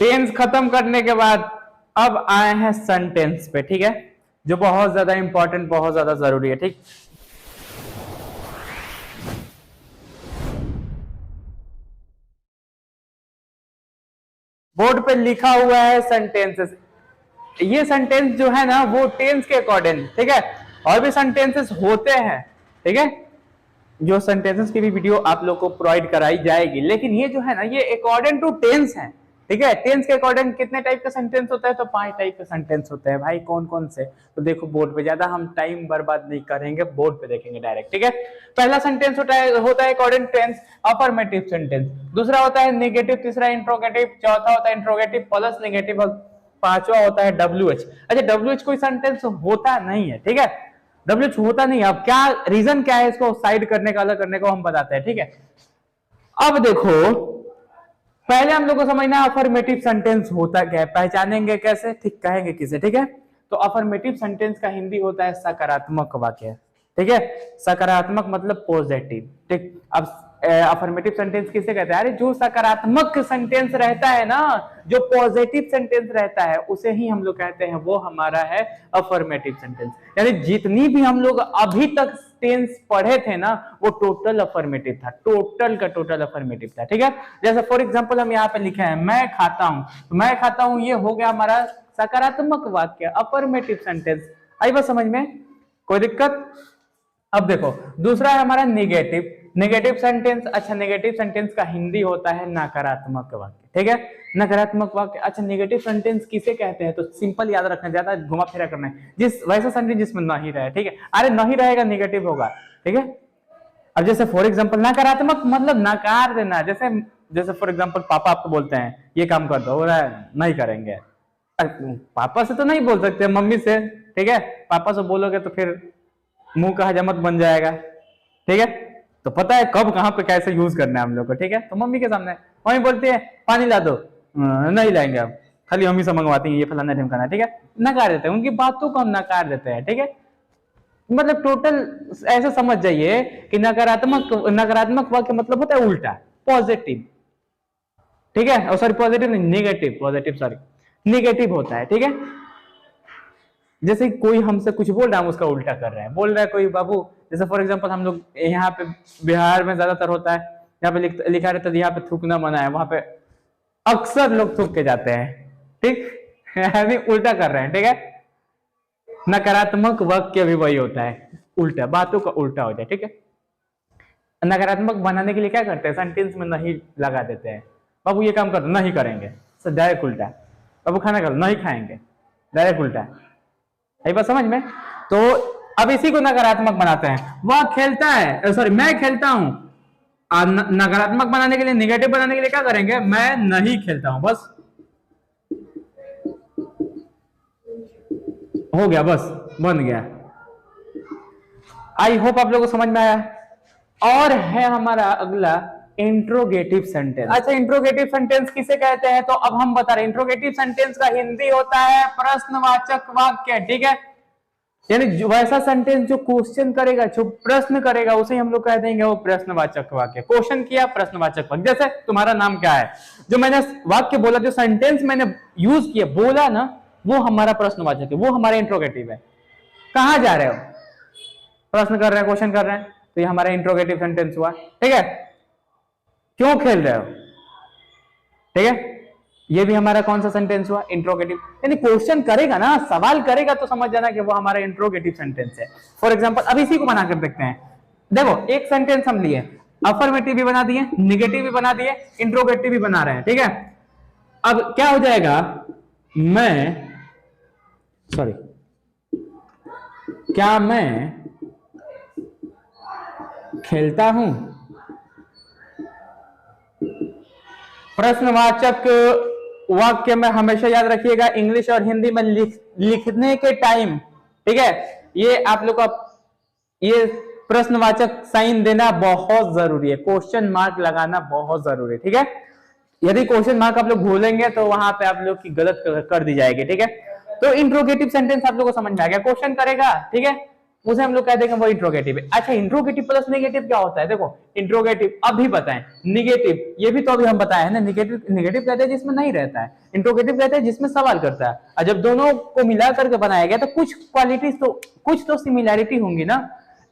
Tense खत्म करने के बाद अब आए हैं सेंटेंस पे, ठीक है, जो बहुत ज्यादा इंपॉर्टेंट, बहुत ज्यादा जरूरी है। ठीक, बोर्ड पे लिखा हुआ है सेंटेंसेस। ये सेंटेंस जो है ना वो टेंस के अकॉर्डिंग, ठीक है, और भी सेंटेंसेस होते हैं, ठीक है, जो सेंटेंसेस की भी वीडियो आप लोग को प्रोवाइड कराई जाएगी, लेकिन ये जो है ना ये अकॉर्डिंग टू टेंस है, ठीक है। टेंस के अकॉर्डिंग कितने टाइप का सेंटेंस होता है, तो 5 टाइप के सेंटेंस होते हैं भाई। कौन कौन से, तो देखो बोर्ड पे, ज्यादा हम टाइम बर्बाद नहीं करेंगे, बोर्ड पे देखेंगे डायरेक्ट, ठीक है। पहला सेंटेंस होता है अकॉर्डिंग टेंस अफर्मेटिव सेंटेंस, दूसरा होता है नेगेटिव, तीसरा इंट्रोगेटिव, चौथा होता है इंट्रोगेटिव प्लस नेगेटिव, और पांचवा होता है WH। अच्छा, WH कोई सेंटेंस होता नहीं है, ठीक है, WH होता नहीं है। अब क्या रीजन क्या है इसको साइड करने का, अलग करने को हम बताते हैं, ठीक है। अब देखो, पहले हम लोग को समझना है अफर्मेटिव सेंटेंस होता क्या है, पहचानेंगे कैसे, ठीक, कहेंगे किसे, ठीक है। तो अफर्मेटिव सेंटेंस का हिंदी होता है सकारात्मक वाक्य, ठीक है, सकारात्मक मतलब पॉजिटिव, ठीक। अब अफर्मेटिव सेंटेंस किसे कहते हैं, अरे जो सकारात्मक सेंटेंस रहता है ना, जो पॉजिटिव सेंटेंस रहता है उसे ही हम लोग कहते हैं, वो हमारा है अफर्मेटिव सेंटेंस। यानी जितनी भी हम लोग अभी तक टेंस पढ़े थे ना वो टोटल अफर्मेटिव था, टोटल का टोटल अफर्मेटिव था, ठीक है। जैसे फॉर एग्जांपल हम यहाँ पे लिखे हैं मैं खाता हूं, तो मैं खाता हूं ये हो गया हमारा सकारात्मक वाक्य, अफर्मेटिव सेंटेंस। आई बात समझ में, कोई दिक्कत। अब देखो दूसरा है हमारा नेगेटिव, नेगेटिव सेंटेंस। अच्छा, नेगेटिव सेंटेंस का हिंदी होता है नकारात्मक वाक्य, ठीक है, नकारात्मक वाक्य। अच्छा, नेगेटिव सेंटेंस किसे कहते हैं, तो सिंपल याद रखना, ज्यादा घुमा फिरा करना है, जिस वैसा सेंटेंस जिसमें नहीं रहे, ठीक है, अरे नहीं रहेगा नेगेटिव होगा, ठीक है। अब जैसे फॉर एग्जांपल नकारात्मक मतलब नकार देना, जैसे जैसे फॉर एग्जांपल पापा आपको बोलते हैं ये काम कर दो, बोला नहीं करेंगे, पापा से तो नहीं बोल सकते, मम्मी से, ठीक है, पापा से बोलोगे तो फिर मुंह का हजामत बन जाएगा, ठीक है। तो पता है कब कहां पे कैसे यूज करना है हम लोग को, ठीक है। तो मम्मी के सामने मम्मी बोलती है पानी ला दो, नहीं लाएंगे अब, खाली हम ही से मंगवाती हैं, ये फलाना ढिमकाना, ठीक है, नकार देते हैं, उनकी बातों को हम नकार देते हैं, ठीक है। मतलब टोटल ऐसे समझ जाइए कि नकारात्मक वाक्य मतलब होता है उल्टा, पॉजिटिव, ठीक है, और सॉरी पॉजिटिव नहीं, नेगेटिव, पॉजिटिव सॉरी नेगेटिव होता है, ठीक है। जैसे कोई हमसे कुछ बोल रहा है, हम उसका उल्टा कर रहे हैं, बोल रहा है कोई बाबू, जैसे फॉर एग्जांपल हम लोग यहाँ पे बिहार में ज्यादातर होता है, यहाँ पे लिखा रहता है यहाँ पे थूकना मना है, वहां पे अक्सर लोग थूक के जाते हैं, ठीक अभी उल्टा कर रहे हैं, ठीक है। नकारात्मक वाक्य भी वही होता है, उल्टा, बातों का उल्टा हो जाए, ठीक है। नकारात्मक बनाने के लिए क्या करते हैं, सेंटेंस में नहीं लगा देते हैं, बाबू ये काम कर दो, नहीं करेंगे, डायरेक्ट उल्टा, बाबू खाना खा लो, नहीं खाएंगे, डायरेक्ट उल्टा, यही बात समझ में। तो अब इसी को नकारात्मक बनाते हैं, वह खेलता है, सॉरी मैं खेलता हूं, नकारात्मक बनाने के लिए, नेगेटिव बनाने के लिए क्या करेंगे, मैं नहीं खेलता हूं, बस हो गया, बस बन गया। आई होप आप लोगों को समझ में आया। और है हमारा अगला इंट्रोगेटिव सेंटेंस। अच्छा, इंट्रोगेटिव सेंटेंस किसे कहते हैं, तो अब हम बता रहे हैं, इंट्रोगेटिव सेंटेंस का हिंदी होता है प्रश्नवाचक वाक्य, ठीक है। यानी वैसा सेंटेंस जो क्वेश्चन करेगा, जो प्रश्न करेगा, उसे हम लोग कह देंगे वो प्रश्नवाचक वाक्य। क्वेश्चन किया, प्रश्नवाचक वाक्य। जैसे तुम्हारा नाम क्या है, जो मैंने वाक्य बोला, जो सेंटेंस मैंने यूज किया, बोला ना, वो हमारा प्रश्नवाचक है, वो हमारा इंट्रोगेटिव है। कहां जा रहे हो, प्रश्न कर रहे हैं, क्वेश्चन कर रहे हैं, तो ये हमारा इंट्रोगेटिव सेंटेंस हुआ, ठीक है। क्यों खेल रहे हो, ठीक है, ये भी हमारा कौन सा सेंटेंस हुआ, इंट्रोगेटिव। यानी क्वेश्चन करेगा ना, सवाल करेगा, तो समझ जाना कि वो हमारा इंट्रोगेटिव सेंटेंस है। फॉर एग्जांपल अब इसी को बनाकर देखते हैं। देखो एक सेंटेंस हम लिए, अफर्मेटिव भी बना दिए, नेगेटिव भी बना दिए, इंट्रोगेटिव भी बना रहे हैं, ठीक है। अब क्या हो जाएगा, क्या मैं खेलता हूं, प्रश्नवाचक वाक्य में हमेशा याद रखिएगा, इंग्लिश और हिंदी में लिखने के टाइम, ठीक है, ये आप लोग का ये प्रश्नवाचक साइन देना बहुत जरूरी है, क्वेश्चन मार्क लगाना बहुत जरूरी है, ठीक है। यदि क्वेश्चन मार्क आप लोग भूलेंगे तो वहां पे आप लोग की गलत कर दी जाएगी, ठीक है। तो इंट्रोगेटिव सेंटेंस आप लोग को समझ में आ गया, क्वेश्चन करेगा, ठीक है, उसे हम लोग कह देंगे वो इंट्रोगेटिव है। अच्छा, इंट्रोगेटिव प्लस नेगेटिव क्या होता है? देखो, इंट्रोगेटिव अभी बताएं, नेगेटिव ये भी तो अभी हम बताए हैं ना। नेगेटिव नेगेटिव कहते हैं जिसमें नहीं रहता है, इंट्रोगेटिव कहते हैं जिसमें सवाल करता है। और जब दोनों को मिला करके बनाया गया तो कुछ क्वालिटीज तो, कुछ तो सिमिलैरिटी होंगी ना।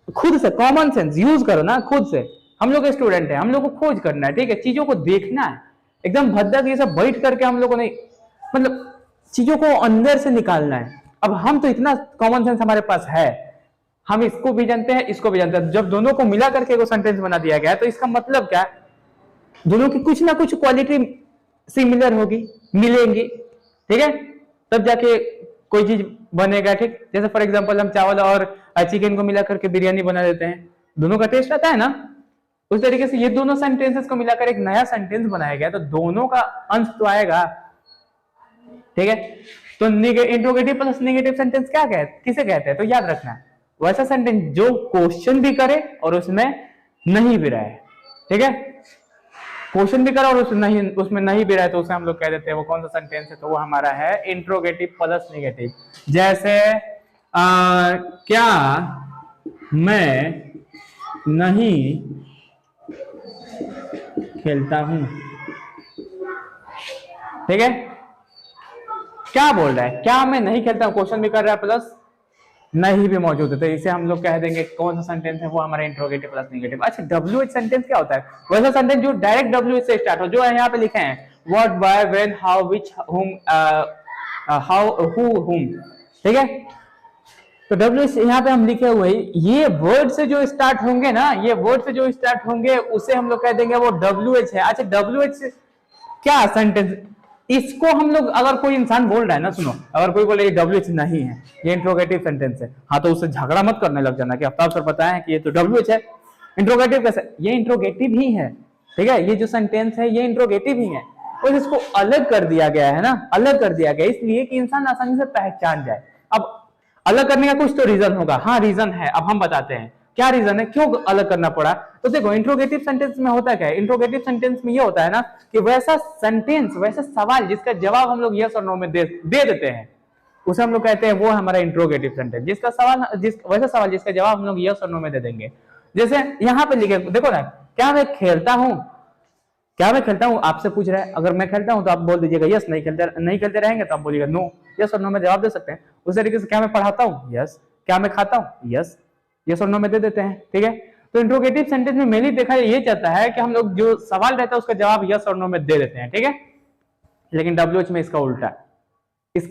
खुद से कॉमन सेंस यूज करो ना, खुद से। हम लोग स्टूडेंट है, हम लोग को खोज करना है, ठीक है, चीजों को देखना है, एकदम भद्दा ये सब बैठ करके हम लोग को नहीं, मतलब चीजों को अंदर से निकालना है। अब हम तो इतना कॉमन सेंस हमारे पास है, हम इसको भी जानते हैं, इसको भी जानते हैं। जब दोनों को मिला करके एक सेंटेंस बना दिया गया है तो इसका मतलब क्या है? दोनों की कुछ ना कुछ क्वालिटी सिमिलर होगी, मिलेंगी, ठीक है, तब जाके कोई चीज बनेगा, ठीक। जैसे फॉर एग्जांपल हम चावल और चिकन को मिला करके बिरयानी बना देते हैं, दोनों का टेस्ट आता है ना। उस तरीके से ये दोनों सेंटेंसेस को मिलाकर एक नया सेंटेंस बनाया गया तो दोनों का अंश तो आएगा, ठीक है। तो इंट्रोगेटिव प्लस नेगेटिव सेंटेंस क्या कहते, किसे कहते हैं? तो याद रखना है, वैसा सेंटेंस जो क्वेश्चन भी करे और उसमें नहीं भी रहे, ठीक है। क्वेश्चन भी करे और उसमें नहीं भी रहे तो उसे हम लोग कह देते हैं वो कौन सा सेंटेंस है? तो वो हमारा है इंट्रोगेटिव प्लस नेगेटिव। जैसे क्या मैं नहीं खेलता हूं, ठीक है। क्या बोल रहा है? क्या मैं नहीं खेलता हूं, क्वेश्चन भी कर रहा है प्लस नहीं भी मौजूद है, तो इसे हम लोग कह देंगे कौन सा सेंटेंस है? वो हमारा इंट्रोगेटिव प्लस नेगेटिव। अच्छा, WH सेंटेंस क्या होता है? वैसा सेंटेंस जो डायरेक्ट WH से स्टार्ट हो, जो यहाँ पे लिखे हैं what, why, when, how, which, हुम, हाउ, हु, हुम, ठीक है। तो WH यहाँ पे हम लिखे हुए, ये वर्ड से जो स्टार्ट होंगे ना, ये वर्ड से जो स्टार्ट होंगे उसे हम लोग कह देंगे वो WH है। अच्छा, WH क्या सेंटेंस, इसको हम लोग, अगर कोई इंसान बोल रहा है ना, सुनो, अगर कोई बोले WH नहीं है, ये इंट्रोगेटिव सेंटेंस है, हाँ, तो उससे झगड़ा मत करने लग जाना कि आफ्ताब सर बताएं कि ये तो WH है, इंट्रोगेटिव कैसे? ये इंट्रोगेटिव ही है, ठीक है। ये जो सेंटेंस है ये इंट्रोगेटिव ही है, और इसको अलग कर दिया गया है ना, अलग कर दिया गया इसलिए कि इंसान आसानी से पहचान जाए। अब अलग करने का कुछ तो रीजन होगा, हाँ रीजन है, अब हम बताते हैं क्या रीजन है, क्यों अलग करना पड़ा। तो देखो, इंट्रोगेटिव सेंटेंस में होता क्या है? इंट्रोगेटिव सेंटेंस में ये होता है ना कि वैसा सेंटेंस, वैसा सवाल जिसका जवाब हम लोग यस और नो में दे देते हैं, उसे हम लोग कहते हैं वो हमारा इंट्रोगेटिव सेंटेंस। जिसका सवाल, वैसा सवाल जिसका जवाब हम लोग यस और नो में दे देंगे। जैसे यहाँ पे लिखे, देखो ना, क्या मैं खेलता हूँ, क्या मैं खेलता हूँ, आपसे पूछ रहा है। अगर मैं खेलता हूँ तो आप बोल दीजिएगा यस, नहीं खेलते रहेंगे तो आप बोलिएगा नो। यस और नो में जवाब दे सकते हैं। उस तरीके से क्या मैं पढ़ाता हूँ, यस, क्या मैं खाता हूँ, यस, यस और नो में दे देते हैं, ठीक है। तो इंट्रोगेटिव सेंटेंस में मेनली देखा ये जाता है कि हम लोग जो सवाल रहता है उसका जवाब यस और नो में दे देते हैं, ठीक है। लेकिन WH में इसका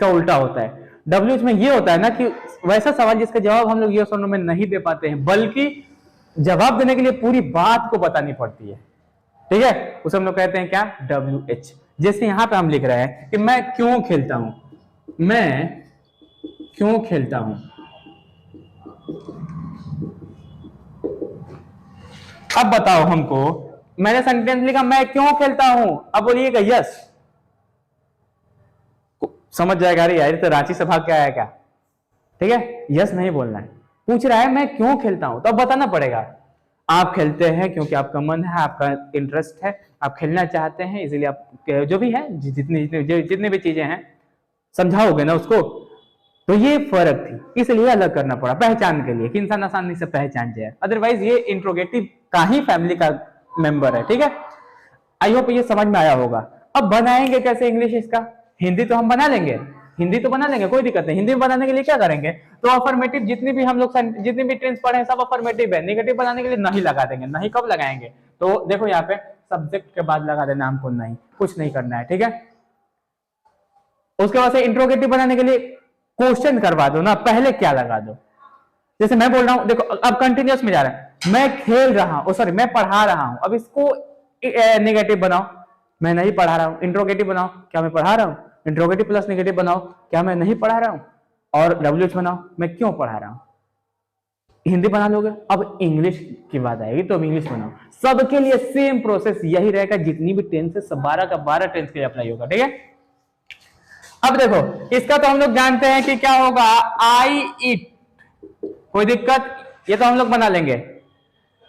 उल्टा होता है। WH में ये होता है ना कि वैसा सवाल जिसका जवाब हम लोग यस और नो में नहीं दे पाते हैं, बल्कि जवाब देने के लिए पूरी बात को बतानी पड़ती है, ठीक है, उसे हम लोग कहते हैं क्या? WH। जैसे यहां पे हम लिख रहे हैं कि मैं क्यों खेलता हूं, मैं क्यों खेलता हूं। अब बताओ हमको, मैंने सेंटेंस लिखा मैं क्यों खेलता हूं, अब बोलिएगा यस, समझ जाएगा अरे यार तो रांची से भाग के आया क्या, ठीक है। यस नहीं बोलना है, पूछ रहा है मैं क्यों खेलता हूं, तो अब बताना पड़ेगा आप खेलते हैं क्योंकि आपका मन है, आपका इंटरेस्ट है, आप खेलना चाहते हैं, इसीलिए आप जो भी है, जितनी भी चीजें हैं समझाओगे ना उसको। तो ये फर्क थी, इसलिए अलग करना पड़ा पहचान के लिए कि इंसान आसानी से पहचान जाए। अदरवाइज ये इंट्रोगेटिव का ही फैमिली का मेंबर है, ठीक है। आई होप ये समझ में आया होगा। अब बनाएंगे कैसे इंग्लिश इसका? हिंदी तो हम बना लेंगे, हिंदी तो बना लेंगे, कोई दिक्कत नहीं। हिंदी में बनाने के लिए क्या करेंगे? तो अफर्मेटिव जितनी भी हम लोग जितनी भी टेंस पढ़े हैं सब अफर्मेटिव है। नेगेटिव बनाने के लिए नहीं लगा देंगे। नहीं कब लगाएंगे? तो देखो यहाँ पे सब्जेक्ट के बाद लगा देना हमको, नहीं कुछ नहीं करना है, ठीक है। उसके बाद से इंट्रोगेटिव बनाने के लिए क्वेश्चन करवा दो ना, पहले क्या लगा दो। जैसे मैं बोल रहा हूं, देखो अब कंटिन्यूअस में जा रहा है, मैं खेल रहा हूं, सॉरी मैं पढ़ा रहा हूं। अब इसको नेगेटिव बनाओ, मैं नहीं पढ़ा रहा हूं। इंट्रोगेटिव बनाओ, क्या मैं पढ़ा रहा हूं। इंट्रोगेटिव प्लस नेगेटिव बनाओ, क्या मैं नहीं पढ़ा रहा हूं। और WH बनाओ, मैं क्यों पढ़ा रहा हूं। हिंदी बना लोगे, अब इंग्लिश की बात आएगी तो अब इंग्लिश बनाओ। सबके लिए सेम प्रोसेस यही रहेगा, जितनी भी टेंस है 12 का 12 टेंस के लिए अप्लाई होगा, ठीक है। अब देखो इसका तो हम लोग जानते हैं कि क्या होगा, आई इट, कोई दिक्कत, ये तो हम लोग बना लेंगे।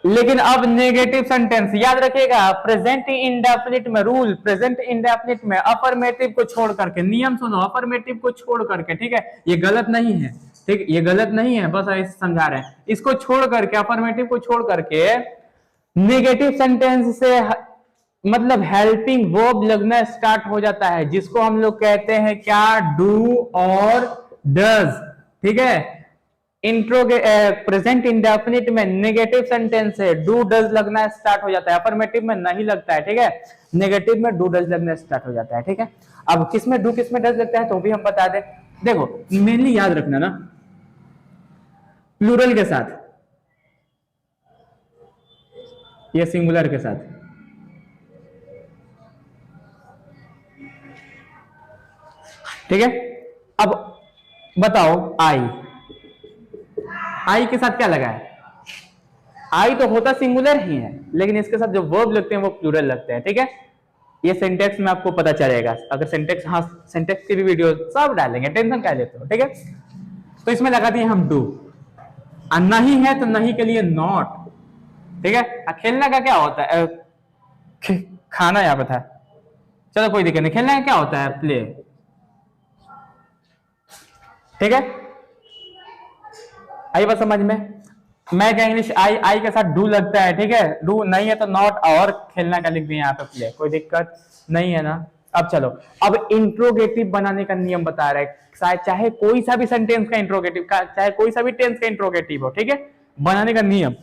लेकिन अब नेगेटिव सेंटेंस याद रखिएगा, प्रेजेंट इंडेफिनिट में रूल, प्रेजेंट इंडेफिनिट में अफर्मेटिव को छोड़ करके, नियम सुनो, अफर्मेटिव को छोड़ करके, ठीक है, ये गलत नहीं है। ठीक, ये गलत नहीं है, बस ऐसे समझा रहे हैं। इसको छोड़ करके, अफर्मेटिव को छोड़ करके नेगेटिव सेंटेंस से मतलब हेल्पिंग वर्ब लगना स्टार्ट हो जाता है, जिसको हम लोग कहते हैं क्या, डू और डज। ठीक है, प्रेजेंट इंडेफिनिट में नेगेटिव सेंटेंस है, डू डज लगना स्टार्ट हो जाता है, अफर्मेटिव में नहीं लगता है। ठीक है, नेगेटिव में डू डज लगना स्टार्ट हो जाता है। ठीक है, अब किसमें डू किसमें डज लगता है तो भी हम बता दें। देखो मेनली याद रखना ना, प्लूरल के साथ या सिंगुलर के साथ, ठीक है। अब बताओ आई के साथ क्या लगा है, आई तो होता सिंगुलर ही है, लेकिन इसके साथ जो वर्ब लगते हैं वो प्लूरल लगते हैं। ठीक है, ये सिंटेक्स में आपको पता चलेगा, अगर सिंटेक्स, हाँ सिंटेक्स की भी वीडियो सब डालेंगे, टेंशन क्या लेते हो। ठीक है, तो इसमें लगा दिए हम डू, नहीं है तो नहीं के लिए नॉट। ठीक है, खेलना का क्या होता है, खाना यहाँ पे था, चलो कोई दिक्कत नहीं, खेलना का क्या होता है, प्ले। ठीक है, आई बात समझ में। मैं क्या इंग्लिश आई के साथ डू लगता है। ठीक है, डू नहीं है तो नॉट, और खेलना का लिख दिया यहाँ पे प्ले, कोई दिक्कत नहीं है ना। अब चलो, अब इंट्रोगेटिव बनाने का नियम बता रहा है, चाहे कोई सा भी सेंटेंस का इंट्रोगेटिव का, चाहे कोई सा भी टेंस का इंट्रोगेटिव हो। ठीक है, बनाने का नियम,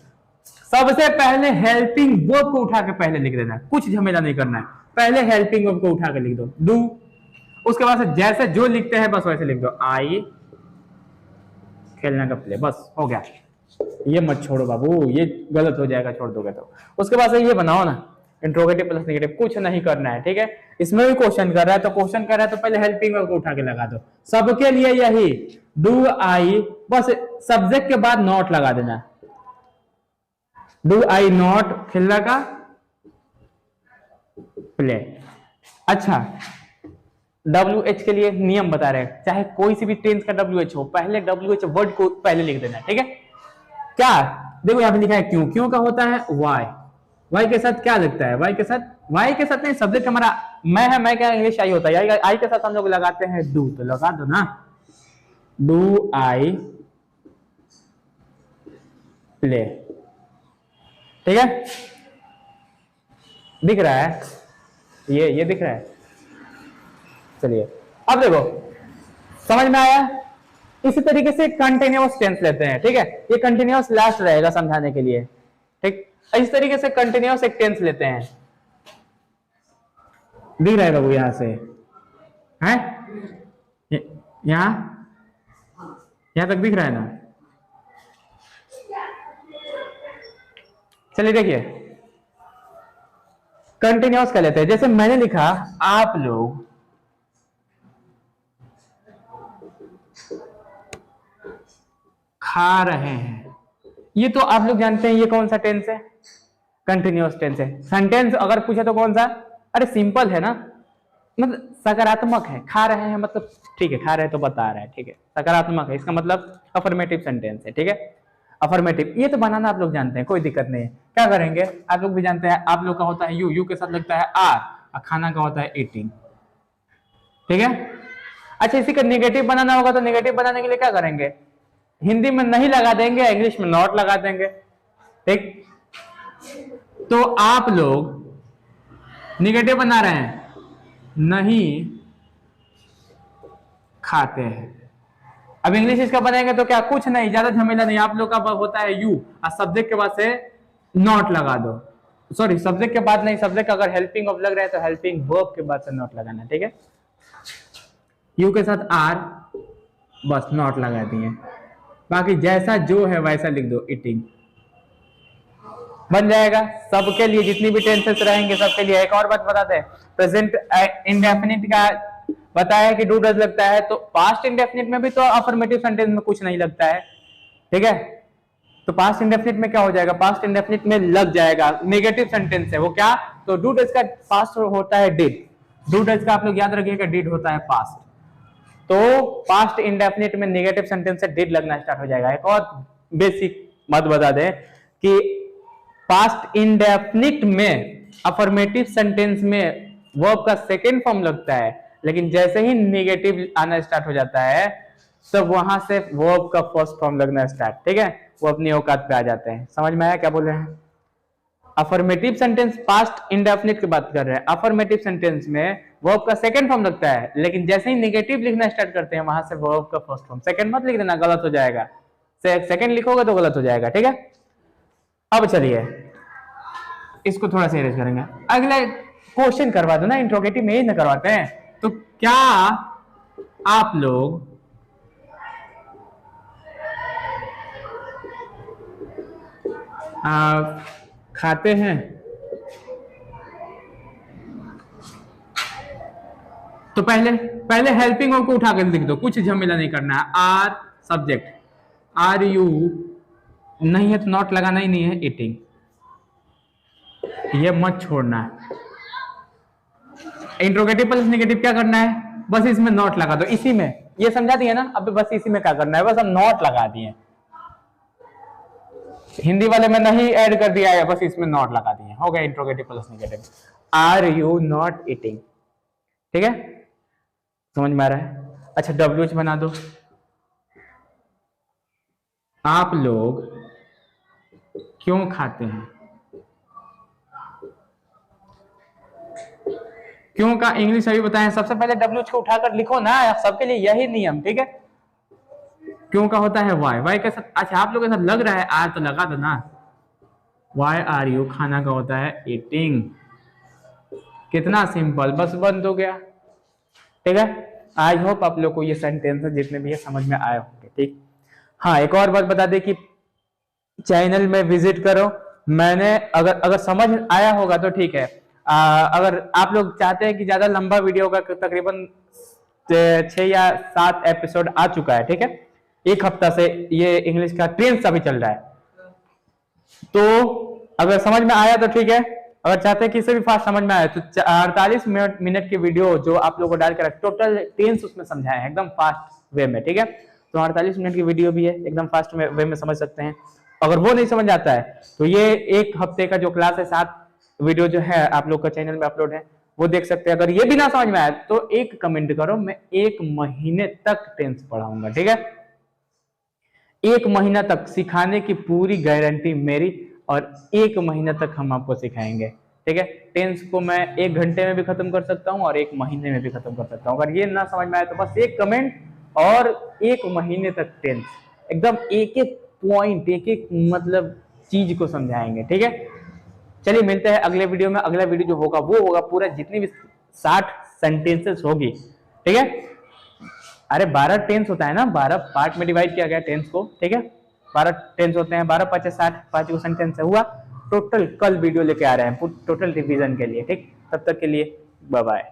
सबसे पहले हेल्पिंग वर्ब को उठा के पहले लिख देना है, कुछ झमेला नहीं करना है, पहले हेल्पिंग वर्ब को उठा के लिख दो डू, उसके बाद से जैसे जो लिखते हैं बस वैसे लिख दो, आई खेलना का प्ले, बस हो गया। ये मत छोड़ो बाबू, ये गलत हो जाएगा छोड़ दोगे तो। उसके बाद से ये बनाओ ना, इंट्रोगेटिव प्लस नेगेटिव, कुछ नहीं करना है। ठीक है, इसमें भी क्वेश्चन कर रहा है तो क्वेश्चन कर रहा है तो पहले हेल्पिंग वर्ब को उठा के लगा दो, सबके लिए यही डू आई, बस सब्जेक्ट के बाद नॉट लगा देना, डू आई नॉट खेलना का प्ले। अच्छा, WH के लिए नियम बता रहे हैं, चाहे कोई सी भी टेंस का WH हो, पहले WH वर्ड को पहले लिख देना है। ठीक है, क्या देखो यहाँ पे लिखा है क्यों, क्यों का होता है वाई, वाई के साथ क्या लगता है, वाई के साथ, वाई के साथ नहीं, सब्जेक्ट हमारा मैं है, मैं क्या इंग्लिश आई होता है, आई के साथ हम लोग लगाते हैं डू, तो लगा दो ना, डू आई प्ले। ठीक है, दिख रहा है, ये दिख रहा है। चलिए अब देखो समझ में आया। इसी तरीके से कंटिन्यूअस टेंस लेते हैं। ठीक है, ये कंटिन्यूअस लास्ट रहेगा समझाने के लिए। ठीक, इस तरीके से कंटिन्यूअस एक टेंस लेते हैं, दिख रहा है बाबू यहां से है, यहां तक दिख रहा है ना। चलिए देखिए, कंटिन्यूअस कर लेते हैं, जैसे मैंने लिखा आप लोग खा रहे हैं, ये तो आप लोग जानते हैं ये कौन सा टेंस है, कंटिन्यूअस टेंस है। सेंटेंस अगर पूछे तो कौन सा, अरे सिंपल है ना, मतलब सकारात्मक है, खा रहे हैं मतलब ठीक है, खा रहे हैं तो बता रहा है, ठीक है, सकारात्मक है, इसका मतलब अफर्मेटिव सेंटेंस है। ठीक है, अफर्मेटिव ये तो बनाना आप लोग जानते हैं, कोई दिक्कत नहीं है। क्या करेंगे, आप लोग भी जानते हैं, आप लोग का होता है यू के साथ लगता है आर, और खाना का होता है ईटिंग। ठीक है, अच्छा इसी का नेगेटिव बनाना होगा तो नेगेटिव बनाने के लिए क्या करेंगे, हिंदी में नहीं लगा देंगे, इंग्लिश में नॉट लगा देंगे। ठीक, तो आप लोग नेगेटिव बना रहे हैं, नहीं खाते हैं। अब इंग्लिश इसका बनाएंगे तो क्या, कुछ नहीं, ज्यादा झमेला नहीं, आप लोग का होता है यू, और सब्जेक्ट के बाद से नॉट लगा दो, सॉरी सब्जेक्ट के बाद नहीं, सब्जेक्ट अगर हेल्पिंग ऑफ लग रहा है तो हेल्पिंग वर्ब के बाद से नॉट लगाना। ठीक है, यू के साथ आर, बस नॉट लगा दिए, बाकी जैसा जो है वैसा लिख दो, ईटिंग बन जाएगा। सबके लिए जितनी भी टेंसेस रहेंगे सबके लिए। एक और बात बताते हैं, प्रेजेंट इंडेफिनिट का बताया कि डू डज लगता है, तो पास्ट इंडेफिनिट में भी तो अफर्मेटिव सेंटेंस में कुछ नहीं लगता है। ठीक है, तो पास्ट इंडेफिनिट में क्या हो जाएगा, पास्ट इंडेफिनिट में लग जाएगा, नेगेटिव सेंटेंस है वो, क्या तो डू डज का पास्ट होता है डिड, डू डज का आप लोग याद रखिएगा डिड होता है पास्ट, तो पास्ट इंडेफिनिट में नेगेटिव सेंटेंस से डिड लगना स्टार्ट हो जाएगा। एक और बेसिक बात बता दें कि पास्ट इंडेफिनिट में अफर्मेटिव सेंटेंस में वर्ब का सेकेंड फॉर्म लगता है, लेकिन जैसे ही नेगेटिव आना स्टार्ट हो जाता है तो वहां से वर्ब का फर्स्ट फॉर्म लगना स्टार्ट, ठीक है, वो अपनी औकात पे आ जाते हैं। समझ में आया क्या बोल रहे हैं? अफर्मेटिव सेंटेंस पास्ट इंडेफिनिट की बात कर रहे हैं। अफर्मेटिव सेंटेंस में वर्ब का सेकंड फॉर्म लगता है, लेकिन जैसे ही नेगेटिव लिखना स्टार्ट करते हैं वहां से वर्ब का फर्स्ट फॉर्म। सेकंड मत लिख देना, गलत हो जाएगा। सेकंड लिखोगे तो गलत हो जाएगा, ठीक है। अब चलिए इसको थोड़ा सा इरेज करेंगे। अगला क्वेश्चन करवा दो ना, इंट्रोगेटिव में ही ना करवाते हैं। तो क्या आप लोग खाते हैं? तो पहले हेल्पिंग को उठा कर लिख दो, कुछ झमेला नहीं करना है। आर सब्जेक्ट, आर यू नहीं है तो नॉट लगाना ही नहीं है। ईटिंग ये मत छोड़ना है। इंट्रोगेटिव प्लस नेगेटिव क्या करना है? बस इसमें नॉट लगा दो, इसी में। ये समझा दिया ना? अब बस इसी में क्या करना है, बस हम नॉट लगा दिए। हिंदी वाले में नहीं ऐड कर दिया है, बस इसमें नॉट लगा दिए, हो गया interrogative plus negative. Are you not eating, ठीक है, समझ में आ रहा है? अच्छा डब्ल्यूएच बना दो। आप लोग क्यों खाते हैं? क्यों का इंग्लिश अभी बताएं। सबसे पहले डब्ल्यूएच को उठाकर लिखो ना, सबके लिए यही नियम, ठीक है। क्यों का होता है वाई, वाई के साथ। अच्छा आप लोग ऐसा लग रहा है आर तो लगा दो ना। वाई आर यू खाना का होता है ईटिंग। कितना सिंपल, बस बंद हो गया, ठीक है। आई होप आप लोग को ये सेंटेंस जितने भी है समझ में आए होंगे, ठीक। हाँ एक और बात बता दे कि चैनल में विजिट करो। मैंने अगर समझ आया होगा तो ठीक है। अगर आप लोग चाहते हैं कि ज्यादा लंबा वीडियो का, तकरीबन 6 या 7 एपिसोड आ चुका है, ठीक है। एक हफ्ता से ये इंग्लिश का ट्रेंड अभी चल रहा है, तो अगर समझ में आया तो ठीक है। अगर चाहते हैं कि इसे भी फास्ट समझ में आए तो 48 मिनट की वीडियो जो आप लोगों को डाल कर टोटल टेंस उसमें समझाए हैं एकदम फास्ट वे में, ठीक है। तो 48 मिनट की वीडियो भी है, एकदम फास्ट वे में समझ सकते हैं। अगर वो नहीं समझ आता है तो ये एक हफ्ते का जो क्लास है 7 वीडियो जो है आप लोग का चैनल में अपलोड है, वो देख सकते हैं। अगर ये भी ना समझ में आए तो एक कमेंट करो, मैं 1 महीने तक टेंस पढ़ाऊंगा, ठीक है। 1 महीना तक सिखाने की पूरी गारंटी मेरी, और 1 महीना तक हम आपको सिखाएंगे, ठीक है। टेंस को मैं 1 घंटे में भी खत्म कर सकता हूँ और 1 महीने में भी खत्म कर सकता हूँ। अगर ये ना समझ में आए तो बस एक कमेंट, और 1 महीने तक टेंस एकदम एक एक पॉइंट, एक एक मतलब चीज को समझाएंगे, ठीक है। चलिए मिलते हैं अगले वीडियो में। अगला वीडियो जो होगा वो होगा पूरा जितनी भी 60 सेंटेंसेस होगी, ठीक है। अरे 12 टेंस होता है ना, 12 पार्ट में डिवाइड किया गया टेंस को, ठीक है। 12 टेंस होते हैं, 12 5 60, 5 को सेंटेंस हुआ टोटल। कल वीडियो लेके आ रहे हैं टोटल रिवीजन के लिए, ठीक। तब तक के लिए बाय बाय।